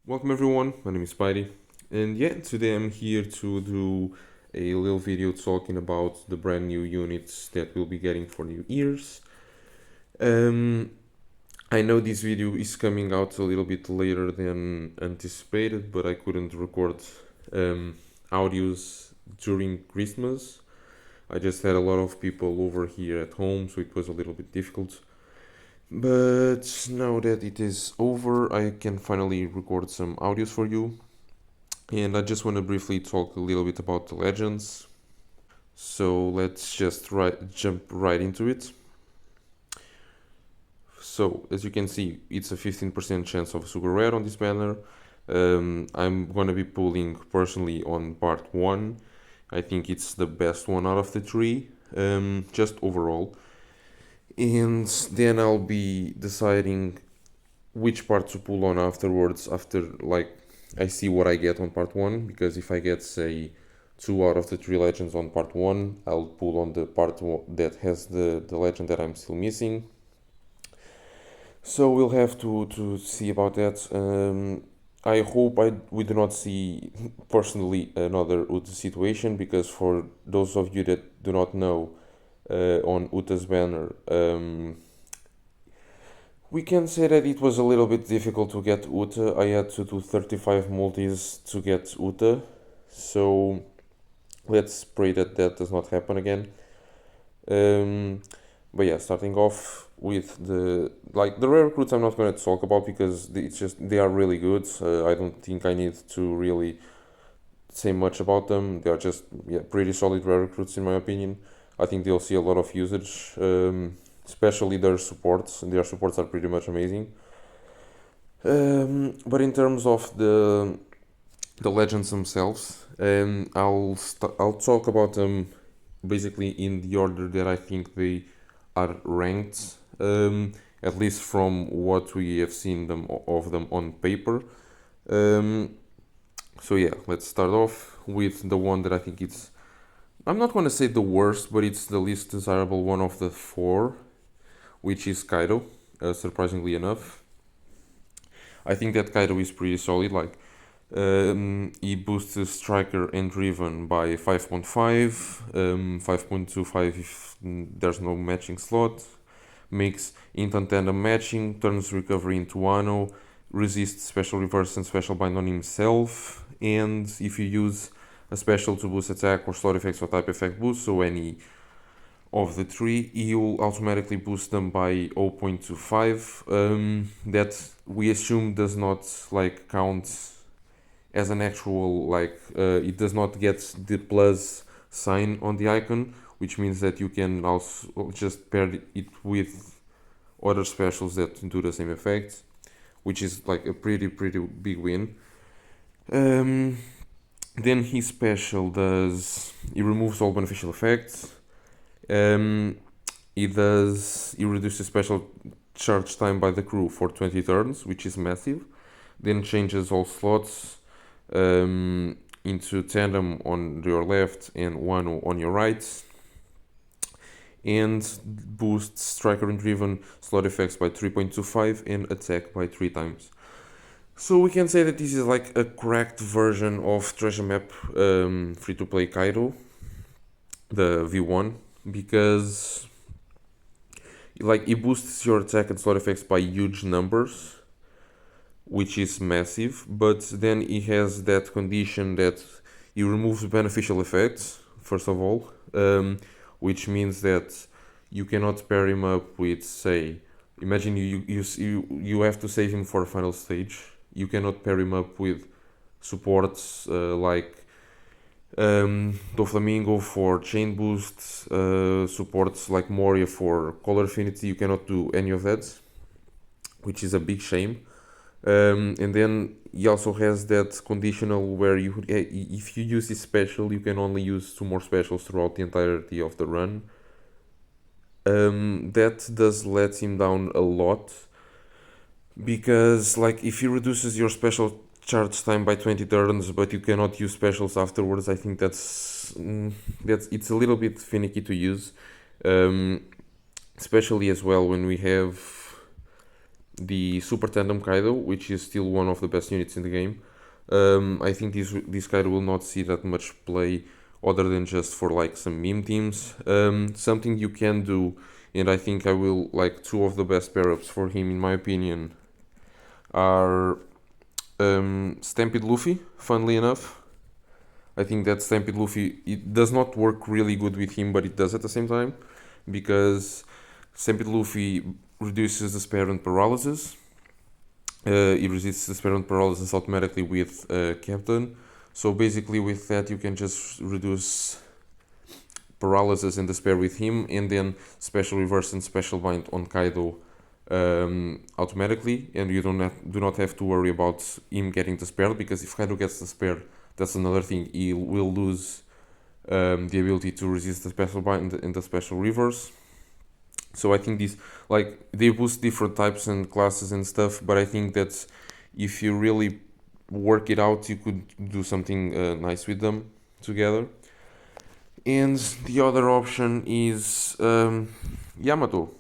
Welcome everyone, my name is Spiidey, and yeah, today I'm here to do a little video talking about the brand new units that we'll be getting for New Year's. Um, I know this video is coming out a little bit later than anticipated, but I couldn't record audios during Christmas. I just had a lot of people over here at home, so it was a little bit difficult. But now that it is over, I can finally record some audios for you. And I just want to briefly talk a little bit about the legends. So let's just jump right into it. So as you can see, it's a 15% chance of super rare on this banner. I'm gonna be pulling personally on part 1. I think it's the best one out of the 3, just overall. And then I'll be deciding which part to pull on afterwards, after I see what I get on part 1, because if I get, say, 2 out of the 3 legends on part 1, I'll pull on the part that has the legend that I'm still missing. So we'll have to see about that. I hope we do not see, personally, another Uta situation, because for those of you that do not know, on Uta's banner, we can say that it was a little bit difficult to get Uta. I had to do 35 multis to get Uta, so let's pray that that does not happen again. But yeah, starting off with the rare recruits, I'm not going to talk about because they are really good. I don't think I need to really say much about them. They are just pretty solid rare recruits in my opinion. I think they'll see a lot of usage, especially their supports. Their supports are pretty much amazing. But in terms of the legends themselves, I'll talk about them basically in the order that I think they are ranked, at least from what we have seen of them on paper. So yeah, let's start off with the one that I think I'm not going to say the worst, but it's the least desirable one of the 4, which is Kaido, surprisingly enough. I think that Kaido is pretty solid. He boosts the striker and driven by 5.5, 5.25 if there's no matching slot, makes instant tandem matching, turns recovery into Wano, resists special reverse and special bind on himself, and if you use a special to boost attack or slot effects or type effect boost, so any of the 3, you'll automatically boost them by 0.25. That we assume does not count as an actual, it does not get the plus sign on the icon, which means that you can also just pair it with other specials that do the same effect, which is a pretty big win. Then his special he removes all beneficial effects. He reduces special charge time by the crew for 20 turns, which is massive. Then changes all slots into tandem on your left and Wano on your right, and boosts striker and driven slot effects by 3.25 and attack by 3 times. So we can say that this is a cracked version of Treasure Map free-to-play Kaido, the V1, because it boosts your attack and slot effects by huge numbers, which is massive, but then he has that condition that he removes beneficial effects, first of all, which means that you cannot pair him up with, say, imagine you have to save him for a final stage. You cannot pair him up with supports Doflamingo for chain boosts, supports like Moria for color affinity. You cannot do any of that, which is a big shame. And then he also has that conditional where if you use his special, you can only use 2 more specials throughout the entirety of the run. That does let him down a lot, because if he reduces your special charge time by 20 turns, but you cannot use specials afterwards, I think it's a little bit finicky to use, especially as well when we have the Super Tandem Kaido, which is still one of the best units in the game. I think this Kaido will not see that much play other than just for like some meme teams. Something you can do, and I think I will like two of the best pair-ups for him in my opinion are Stampede Luffy, funnily enough. I think that Stampede Luffy, it does not work really good with him, but it does at the same time, because Stampede Luffy reduces the spare and paralysis. He resists the spare and paralysis automatically with Captain. So basically with that you can just reduce paralysis and despair with him, and then special reverse and special bind on Kaido automatically, and you do not have to worry about him getting despaired, because if Kaido gets despaired, that's another thing, he will lose the ability to resist the special bind and the special reverse. So I think these, like, they boost different types and classes and stuff, but I think that if you really work it out, you could do something nice with them together. And the other option is Yamato,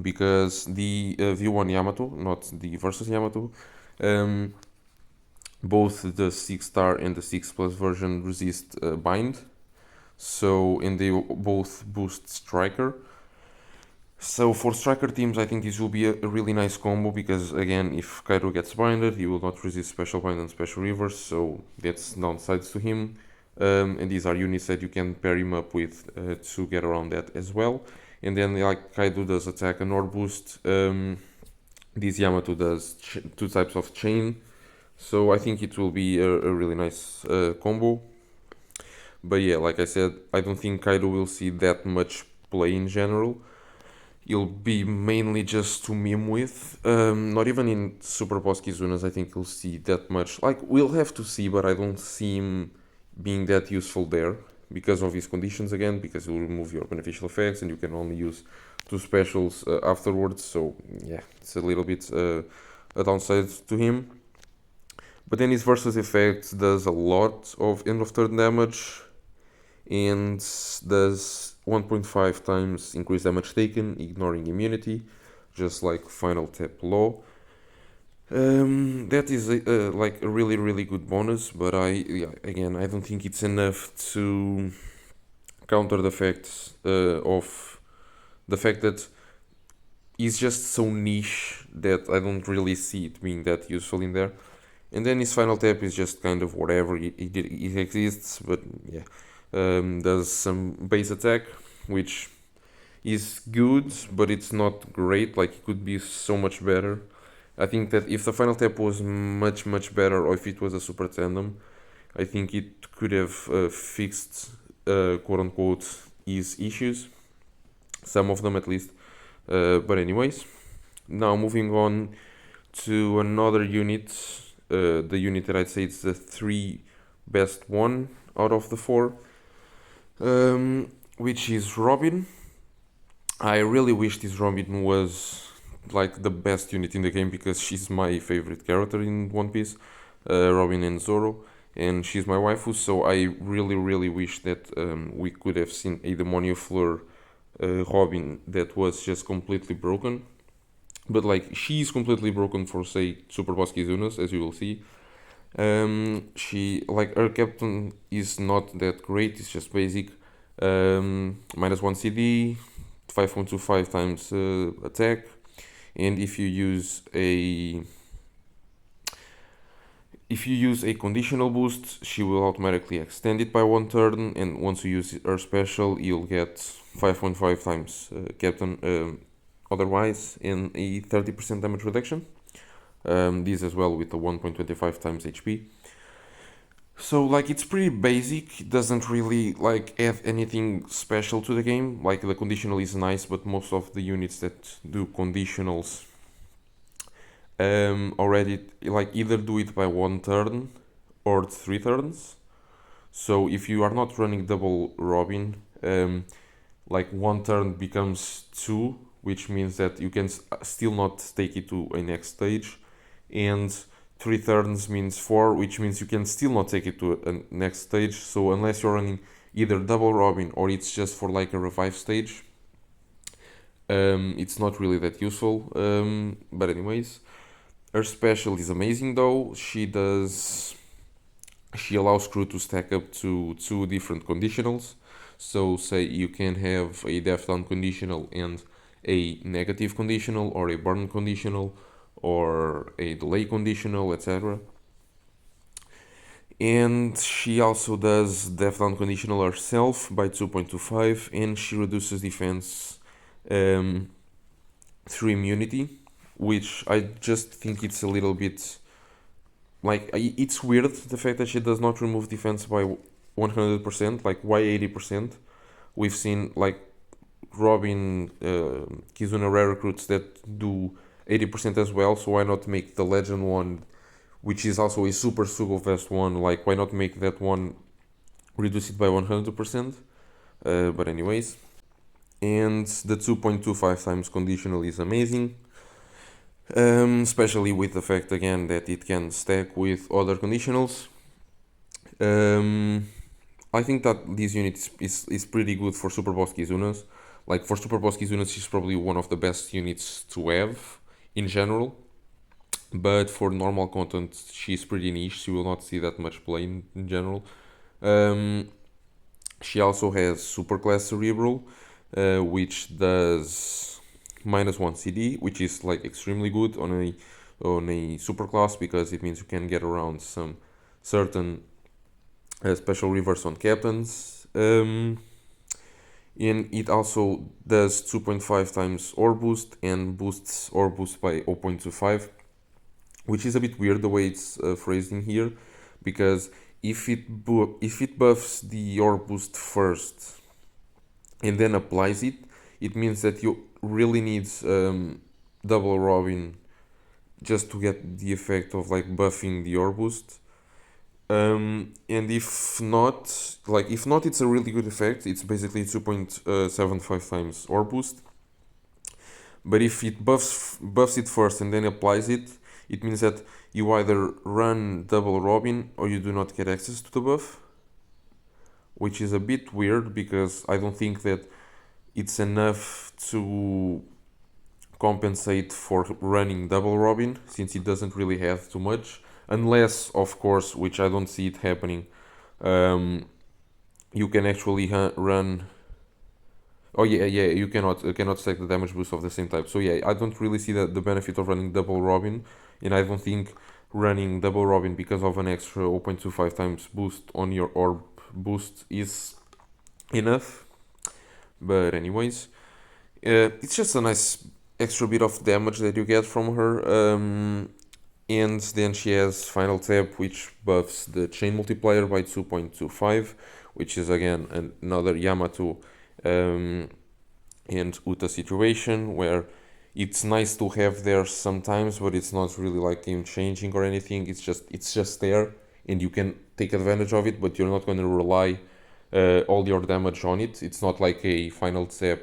because the V1 Yamato, not the versus Yamato, both the 6-star and the 6+ version resist bind, so, and they both boost Striker. So for Striker teams, I think this will be a really nice combo, because again, if Kaido gets binded, he will not resist special bind and special reverse, so that's downsides to him. And these are units that you can pair him up with to get around that as well. And then, like, Kaido does attack and or boost, this Yamato does two types of chain, so I think it will be a really nice combo. But yeah, like I said, I don't think Kaido will see that much play in general. He'll be mainly just to meme with, not even in Super Boss Kizunas I think he'll see that much. Like, we'll have to see, but I don't see him being that useful there, because of his conditions again, because it will remove your beneficial effects and you can only use two specials afterwards, so yeah, it's a little bit a downside to him. But then his versus effect does a lot of end of turn damage, and does 1.5 times increased damage taken, ignoring immunity, just like Final Tap Law. That is like a really good bonus, but I don't think it's enough to counter the effects of the fact that he's just so niche that I don't really see it being that useful in there. And then his final tap is just kind of whatever, it exists, but yeah, does some base attack, which is good, but it's not great, like it could be so much better. I think that if the final tap was much better, or if it was a super tandem, I think it could have fixed quote unquote his issues, some of them at least. But anyways, now moving on to another unit, the unit that I'd say it's the 3 best one out of the 4, which is Robin. I really wish this Robin was like the best unit in the game, because she's my favorite character in One Piece, Robin and Zoro, and she's my waifu, so I really wish that we could have seen a Demonio Fleur Robin that was just completely broken. But like, she's completely broken for, say, Super Boss Kizunas, as you will see. She, like, her captain is not that great, it's just basic. -1 CD, 5.25 times attack, and if you use a conditional boost, she will automatically extend it by 1 turn, and once you use her special, you'll get 5.5 times captain otherwise, and a 30% damage reduction. This as well with the 1.25 times HP. So like, it's pretty basic, it doesn't really like add anything special to the game. Like, the conditional is nice, but most of the units that do conditionals already like either do it by 1 turn or 3 turns. So if you are not running double Robin, like 1 turn becomes 2, which means that you can still not take it to a next stage, and 3 turns means 4, which means you can still not take it to a next stage. So unless you're running either double Robin or it's just for like a revive stage, It's not really that useful, but anyways. Her special is amazing though. She allows crew to stack up to two different conditionals. So say you can have a death down conditional and a negative conditional, or a burn conditional, or a delay conditional, etc. And she also does death down conditional herself by 2.25, and she reduces defense through immunity, which I just think it's a little bit like it's weird, the fact that she does not remove defense by 100%. Like, why 80%? We've seen like Robin, Kizuna rare recruits that do 80% as well, so why not make the legend one, which is also a super Sugo Vest one, like why not make that one reduce it by 100%? But anyways, and the 2.25 times conditional is amazing. Especially with the fact again that it can stack with other conditionals. I think that this unit is pretty good for Super Boss Kizunas. Like, for Super Boss Kizunas, she's probably one of the best units to have in general. But for normal content, she's pretty niche. She will not see that much play in general. She also has Super Class Cerebral, which does -1 CD, which is like extremely good on a super class, because it means you can get around some certain special reverse on captains. And it also does 2.5 times ore boost, and boosts ore boost by 0.25, which is a bit weird the way it's phrased in here, because if it buffs the ore boost first and then applies it, it means that you really need double Robin just to get the effect of like buffing the ore boost. And if not, it's a really good effect. It's basically 2.75 times ore boost. But if it buffs it first and then applies it, it means that you either run double Robin or you do not get access to the buff, which is a bit weird, because I don't think that it's enough to compensate for running double Robin, since it doesn't really have too much, unless, of course, which I don't see it happening, you can actually run. Oh yeah, you cannot stack the damage boost of the same type. So yeah, I don't really see the benefit of running double Robin, and I don't think running double Robin because of an extra 0.25 times boost on your orb boost is enough. But anyways, it's just a nice extra bit of damage that you get from her. And then she has Final Tap, which buffs the chain multiplier by 2.25, which is again another Yamato and Uta situation, where it's nice to have there sometimes, but it's not really like game changing or anything. It's just there, and you can take advantage of it, but you're not going to rely all your damage on it. It's not like a Final Tap,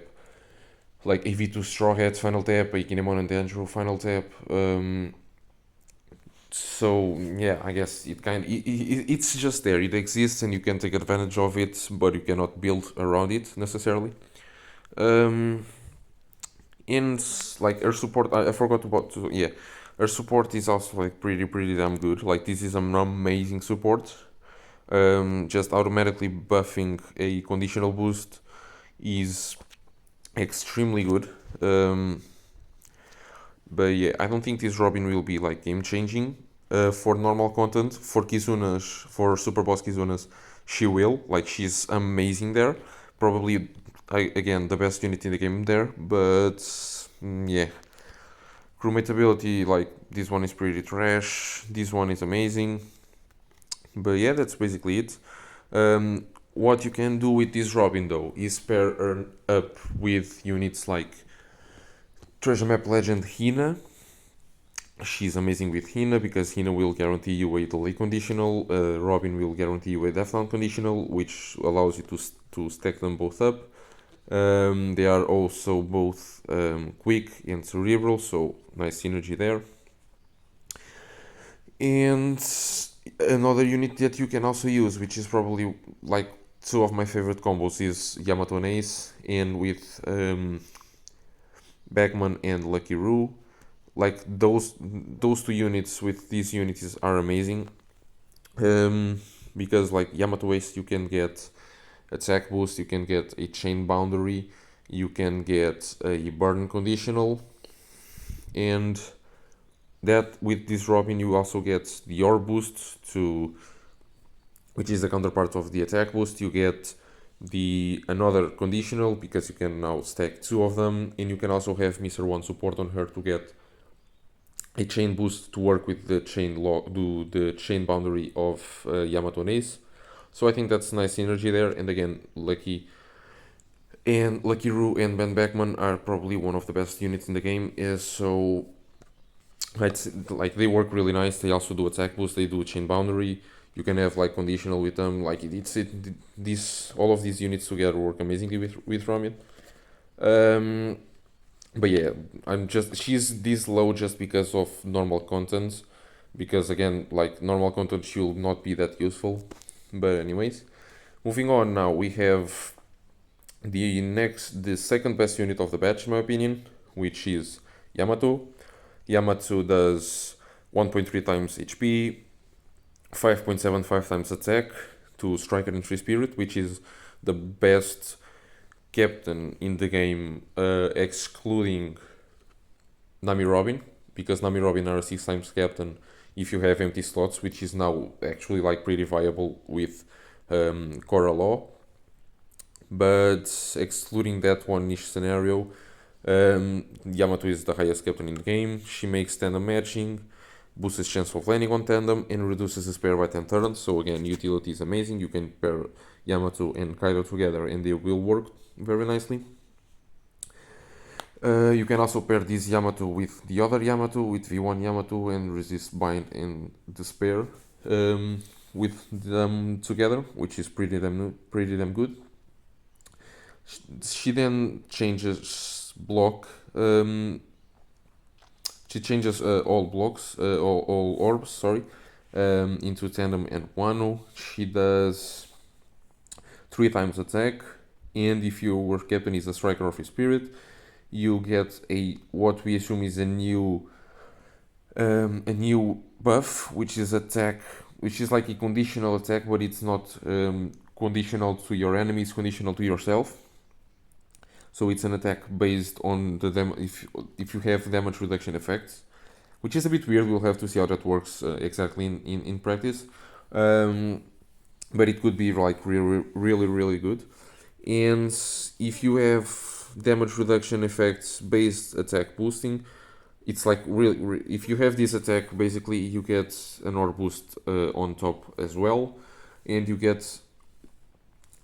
like a V2 Straw Hat Final Tap, a Kinemon and Danjuro Final Tap. So yeah, I guess it's just there. It exists and you can take advantage of it, but you cannot build around it necessarily. And like her support, I forgot about to, yeah, her support is also like pretty damn good. Like, this is an amazing support. Just automatically buffing a conditional boost is extremely good. But yeah, I don't think this Robin will be like game changing for normal content. For Kizunas, for Super Boss Kizunas, she will. Like, she's amazing there. Probably, again, the best unit in the game there. But yeah, crewmate ability, like, this one is pretty trash. This one is amazing. But yeah, that's basically it. What you can do with this Robin though is pair her up with units like Treasure Map Legend Hina. She's amazing with Hina because Hina will guarantee you a delay conditional. Robin will guarantee you a death down conditional, which allows you to stack them both up. They are also both quick and cerebral, so nice synergy there. And another unit that you can also use, which is probably like two of my favorite combos, is Yamato and Ace, and with Bagman and Lucky Roo. Like those two units with these units are amazing. Because like Yamato Ace, you can get attack boost, you can get a chain boundary, you can get a burn conditional, and that with this Robin you also get the orb boost to, which is the counterpart of the attack boost. You get the another conditional because you can now stack two of them, and you can also have Mr. One support on her to get a chain boost to work with the the chain boundary of Yamato and Ace. So I think that's nice synergy there. And again, Lucky Roo and Ben Beckman are probably one of the best units in the game. So like they work really nice. They also do attack boost. They do chain boundary. You can have like conditional with them. Like all of these units together work amazingly with Ramian. But yeah, she's this low just because of normal content. Because again, like normal content, she'll not be that useful. But anyways, moving on now, we have the second best unit of the batch, in my opinion, which is Yamato. Yamato does 1.3 times HP, 5.75 times attack to Striker and Free Spirit, which is the best captain in the game, excluding Nami Robin, because Nami Robin are a 6 times captain if you have empty slots, which is now actually like pretty viable with Korra Law. But excluding that one niche scenario, Yamato is the highest captain in the game. She makes tandem matching, boosts his chance of landing on tandem, and reduces his pair by 10 turns. So again, utility is amazing. You can pair Yamato and Kaido together and they will work very nicely. You can also pair this Yamato with the other Yamato, with V1 Yamato, and resist bind and despair with them together, which is pretty damn good. She then changes block. She changes all blocks, all orbs, sorry, into tandem and Wano. She does 3 times attack, and if your captain is a striker of his spirit, you get what we assume is a new buff, which is attack, which is like a conditional attack, but it's not conditional to your enemy, it's conditional to yourself. So it's an attack based on the if you have damage reduction effects, which is a bit weird. We'll have to see how that works exactly in practice. But it could be like really good. And if you have damage reduction effects based attack boosting, it's like if you have this attack, basically you get an orb boost on top as well, and you get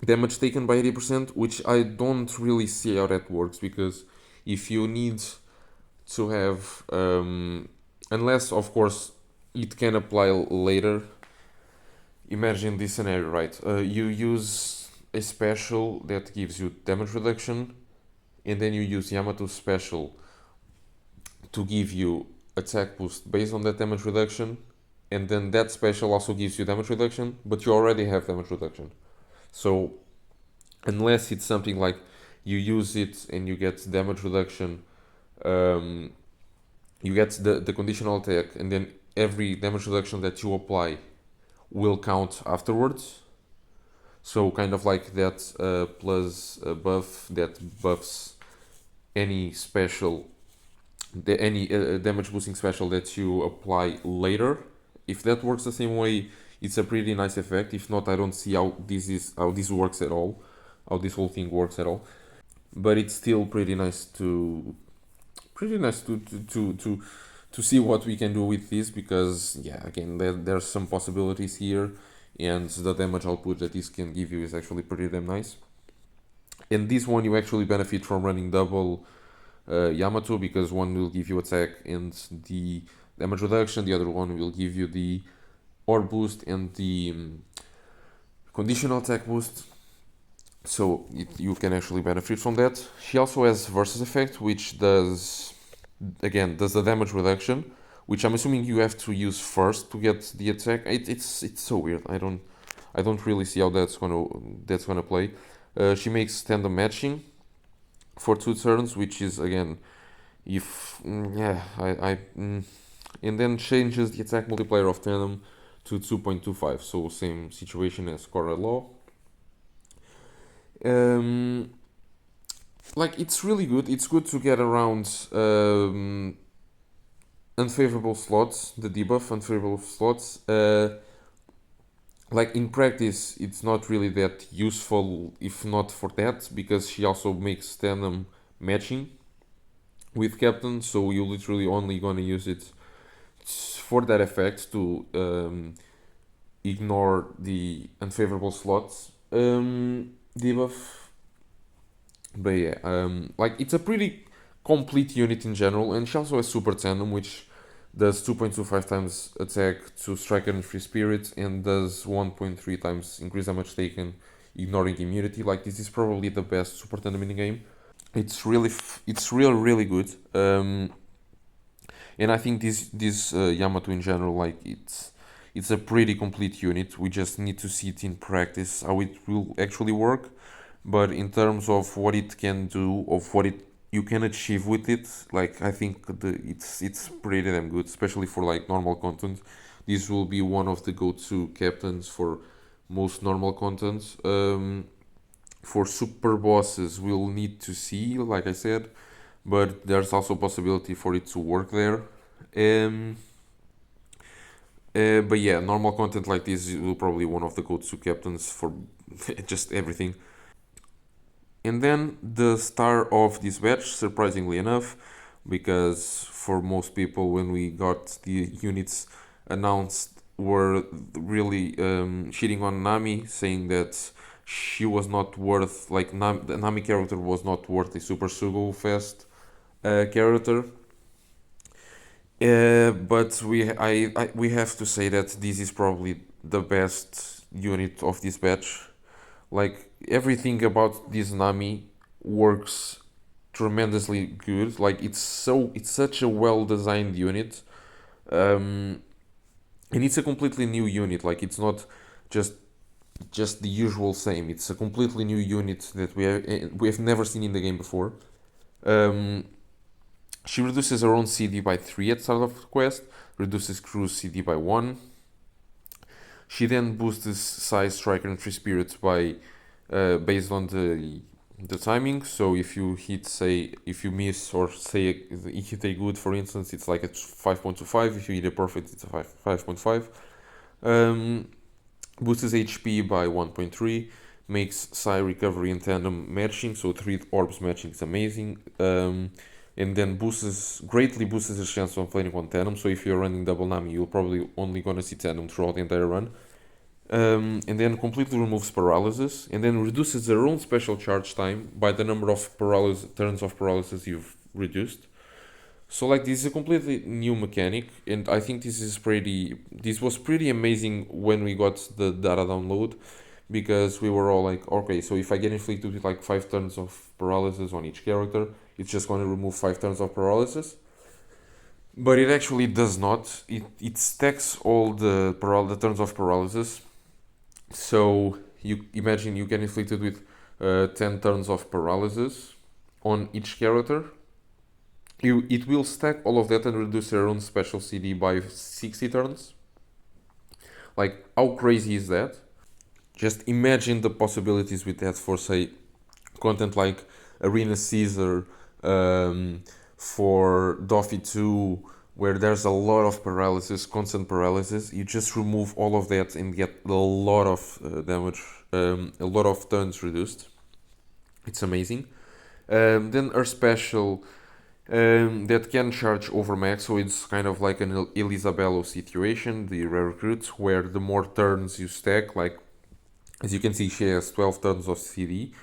damage taken by 80%, which I don't really see how that works, because if you need to have unless of course it can apply later. Imagine this scenario, right? You use a special that gives you damage reduction, and then you use Yamato special to give you attack boost based on that damage reduction, and then that special also gives you damage reduction, but you already have damage reduction. So unless it's something like you use it and you get damage reduction, you get the conditional attack, and then every damage reduction that you apply will count afterwards. So kind of like that plus buff that buffs any special, any damage boosting special that you apply later. If that works the same way, it's a pretty nice effect. If not, I don't see how this works at all, how this whole thing works at all. But it's still pretty nice to see what we can do with this, because yeah, again, there's some possibilities here, and the damage output that this can give you is actually pretty damn nice. And this one you actually benefit from running double Yamato, because one will give you attack and the damage reduction, the other one will give you the orb boost and the conditional attack boost. So you can actually benefit from that. She also has Versus effect, which does the damage reduction, which I'm assuming you have to use first to get the attack. It's so weird. I don't really see how that's gonna play. She makes tandem matching for 2 turns, which is again If yeah, and then changes the attack multiplier of Tandem to 2.25. So same situation as Corel Law. Like it's really good. It's good to get around unfavorable slots, the debuff unfavorable slots. Like in practice, it's not really that useful if not for that, because she also makes tandem matching with captain, so you literally only gonna use it for that effect to ignore the unfavorable slots debuff. But yeah, like it's a pretty complete unit in general, and she also has super tandem, which does 2.25 times attack to striker and free spirit, and does 1.3 times increase damage taken, ignoring immunity. Like this is probably the best super tandem in the game. It's really, it's really good. And I think this Yamato in general, like it's a pretty complete unit. We just need to see it in practice how it will actually work. But in terms of what it can do, of what it you can achieve with it, like I think it's pretty damn good, especially for like normal content. This will be one of the go-to captains for most normal contents. For super bosses, we'll need to see, like I said, but there's also possibility for it to work there. Um, but yeah, normal content like this will probably one of the go-to captains for just everything. And then the star of this batch, surprisingly enough, because for most people, when we got the units announced, were really shitting on Nami, saying that she was not worth, like, the Nami character was not worth a Super Sugo Fest character. But we have to say that this is probably the best unit of this batch. Like everything about this Nami works tremendously good. Like it's such a well designed unit, um, and it's a completely new unit. Like it's not just the usual same. It's a completely new unit that we have never seen in the game before. Um, she reduces her own CD by 3 at start of the quest, reduces crew's CD by 1. She then boosts size, striker, and free spirit by based on the timing. So if you hit, say, if you miss or say you hit a good, for instance, it's like a 5.25. If you hit a perfect, it's a 5.5. Boosts HP by 1.3. Makes Psi recovery and tandem matching, so 3 orbs matching is amazing. And then greatly boosts the chance of playing on tandem. So if you're running double Nami, you'll probably only gonna see tandem throughout the entire run. And then completely removes paralysis, and then reduces their own special charge time by the number of turns of paralysis you've reduced. So like this is a completely new mechanic, and I think this was pretty amazing when we got the data download, because we were all like, okay, so if I get inflicted with like 5 turns of paralysis on each character, it's just going to remove 5 turns of paralysis. But it actually does not. It stacks all the turns of paralysis. So you imagine you get inflicted with 10 turns of paralysis on each character. It will stack all of that and reduce your own special CD by 60 turns. Like, how crazy is that? Just imagine the possibilities with that for, say, content like Arena Caesar, for Doffy 2, where there's a lot of paralysis, constant paralysis. You just remove all of that and get a lot of damage, a lot of turns reduced. It's amazing. Then her special that can charge over max, so it's kind of like an Elisabello situation, the rare recruit, where the more turns you stack, like as you can see, she has 12 turns of CD,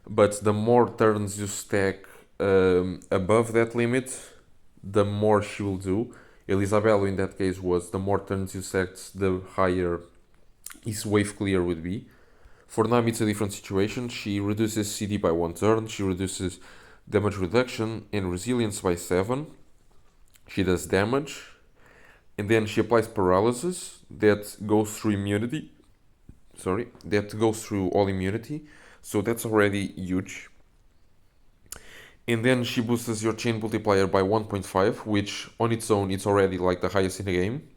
but the more turns you stack above that limit, the more she will do. Elisabello in that case was the more turns you stacked, the higher his wave clear would be. For Nami, it's a different situation. She reduces CD by 1 turn, she reduces damage reduction and resilience by 7. She does damage, and then she applies paralysis that goes through immunity. That goes through all immunity. So that's already huge. And then she boosts your chain multiplier by 1.5, which on its own it's already like the highest in the game.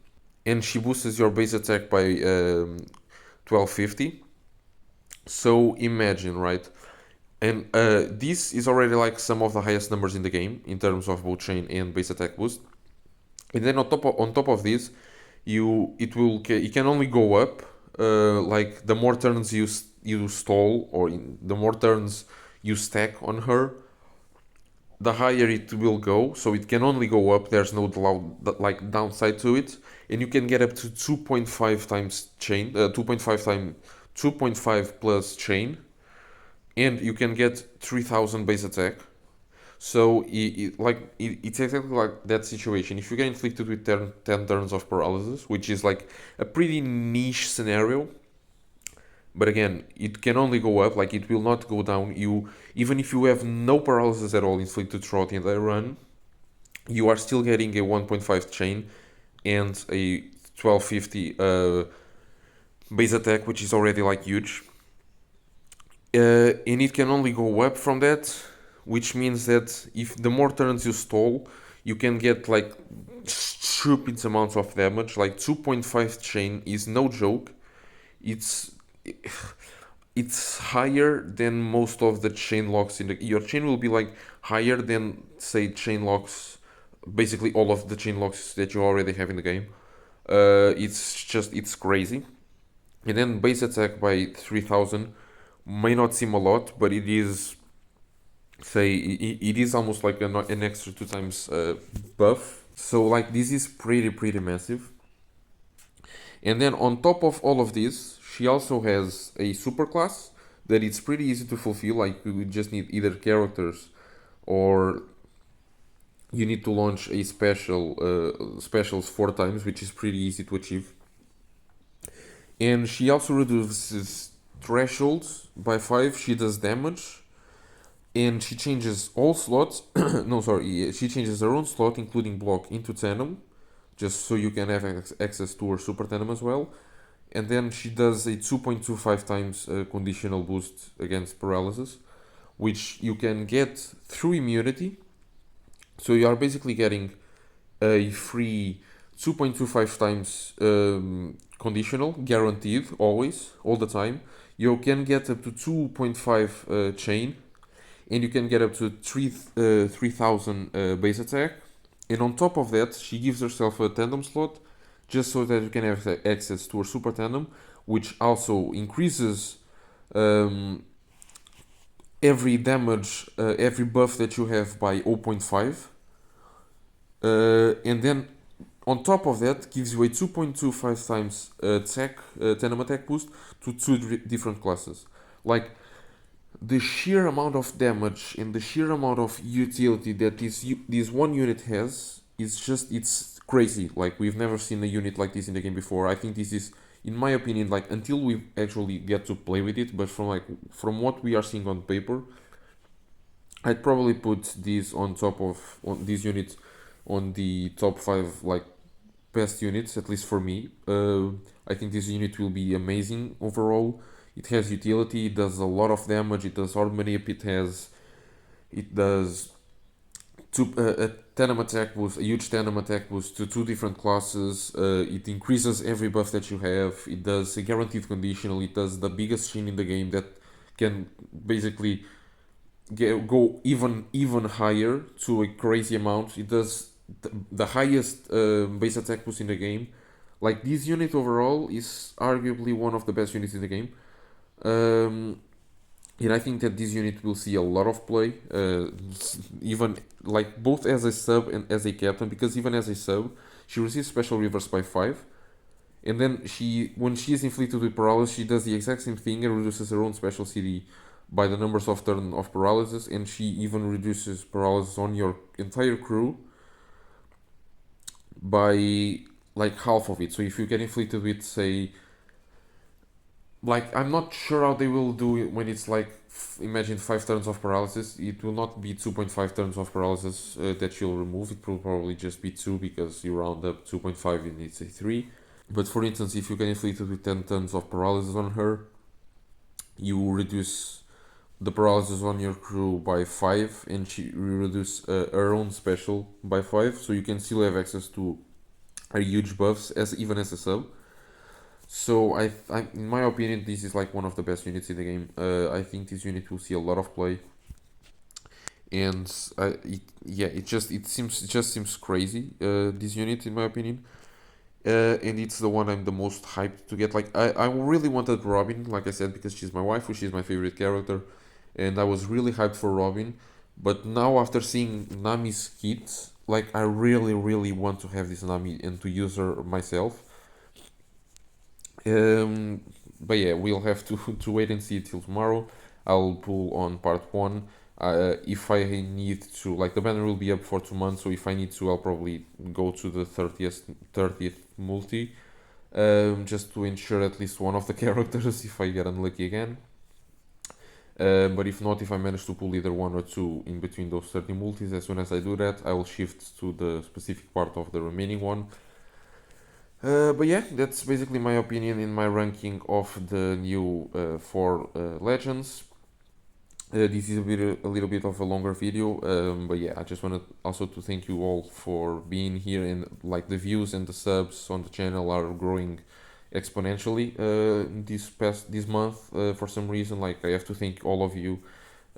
And she boosts your base attack by 1250. So imagine, right? And this is already like some of the highest numbers in the game in terms of both chain and base attack boost. And then on top of this, it can only go up. Like the more turns you stall, or the more turns you stack on her, the higher it will go. So it can only go up. There's no like downside to it, and you can get up to 2.5 times chain, 2.5 plus chain, and you can get 3000 base attack. So it's exactly like that situation. If you get inflicted with 10 turns of paralysis, which is like a pretty niche scenario, but again, it can only go up, like it will not go down. Even if you have no paralysis at all inflicted throughout the entire run, you are still getting a 1.5 chain and a 1250 base attack, which is already like huge. And it can only go up from that, which means that if the more turns you stall, you can get like stupid amounts of damage. Like 2.5 chain is no joke. It's higher than most of the chain locks your chain will be like higher than, say, chain locks, basically all of the chain locks that you already have in the game. It's crazy. And then base attack by 3000 may not seem a lot, but it is, say, it is almost like an extra 2 times buff. So like this is pretty massive. And then on top of all of this, she also has a super class that it's pretty easy to fulfill. Like you just need either characters, or you need to launch a specials 4 times, which is pretty easy to achieve. And she also reduces thresholds by 5. She does damage, and she changes all slots. No, sorry, she changes her own slot, including block, into tandem, just so you can have access to her super tandem as well. And then she does a 2.25 times conditional boost against paralysis, which you can get through immunity. So you are basically getting a free 2.25 times conditional, guaranteed, always, all the time. You can get up to 2.5 chain, and you can get up to 3000 base attack. And on top of that, she gives herself a tandem slot, just so that you can have access to her super tandem, which also increases every damage, every buff that you have by 0.5. And then on top of that, gives you a 2.25 times tandem attack boost to 2 different classes. Like, the sheer amount of damage and the sheer amount of utility that this one unit has it's crazy. Like, we've never seen a unit like this in the game before. I think this is, in my opinion, like, until we actually get to play with it, but from what we are seeing on paper, I'd probably put this on this unit on the top 5 like best units, at least for me. I think this unit will be amazing overall. It has utility, it does a lot of damage, it does hard manip, it does a tandem attack boost, a huge tandem attack boost to 2 different classes. It increases every buff that you have. It does a guaranteed conditional. It does the biggest chain in the game that can basically go even higher to a crazy amount. It does the highest base attack boost in the game. Like, this unit overall is arguably one of the best units in the game. And I think that this unit will see a lot of play, even like both as a sub and as a captain, because even as a sub, she receives special reverse by 5. And then when she is inflicted with paralysis, she does the exact same thing and reduces her own special CD by the numbers of turn of paralysis, and she even reduces paralysis on your entire crew by like half of it. So if you get inflicted with, say, like, I'm not sure how they will do it when it's like, imagine 5 turns of paralysis. It will not be 2.5 turns of paralysis that you'll remove. It will probably just be 2, because you round up 2.5 and it's a 3. But for instance, if you get inflicted with 10 turns of paralysis on her, you reduce the paralysis on your crew by 5, and she reduce her own special by 5, so you can still have access to her huge buffs as even as a sub. So in my opinion, this is like one of the best units in the game. I think this unit will see a lot of play, and it just seems crazy. This unit, in my opinion, and it's the one I'm the most hyped to get. Like I really wanted Robin, like I said, because she's my wife, she's my favorite character, and I was really hyped for Robin. But now after seeing Nami's kit, like I really want to have this Nami and to use her myself. But yeah, we'll have to to wait and see till tomorrow. I'll pull on part one. If I need to, like the banner will be up for 2 months, so if I need to, I'll probably go to the 30th multi, just to ensure at least one of the characters if I get unlucky again. But if not, if I manage to pull either one or two in between those 30 multis, as soon as I do that, I will shift to the specific part of the remaining one. But yeah, that's basically my opinion in my ranking of the new 4 legends. This is a little bit of a longer video, but yeah, I just wanted also to thank you all for being here, and like the views and the subs on the channel are growing exponentially this month. For some reason, like I have to thank all of you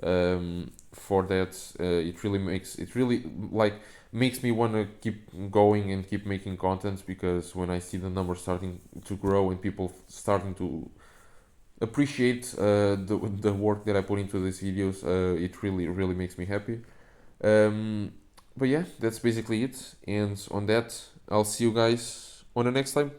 for that. It really like makes me want to keep going and keep making content, because when I see the numbers starting to grow and people starting to appreciate the work that I put into these videos, it really makes me happy. But yeah, that's basically it, and on that, I'll see you guys on the next time.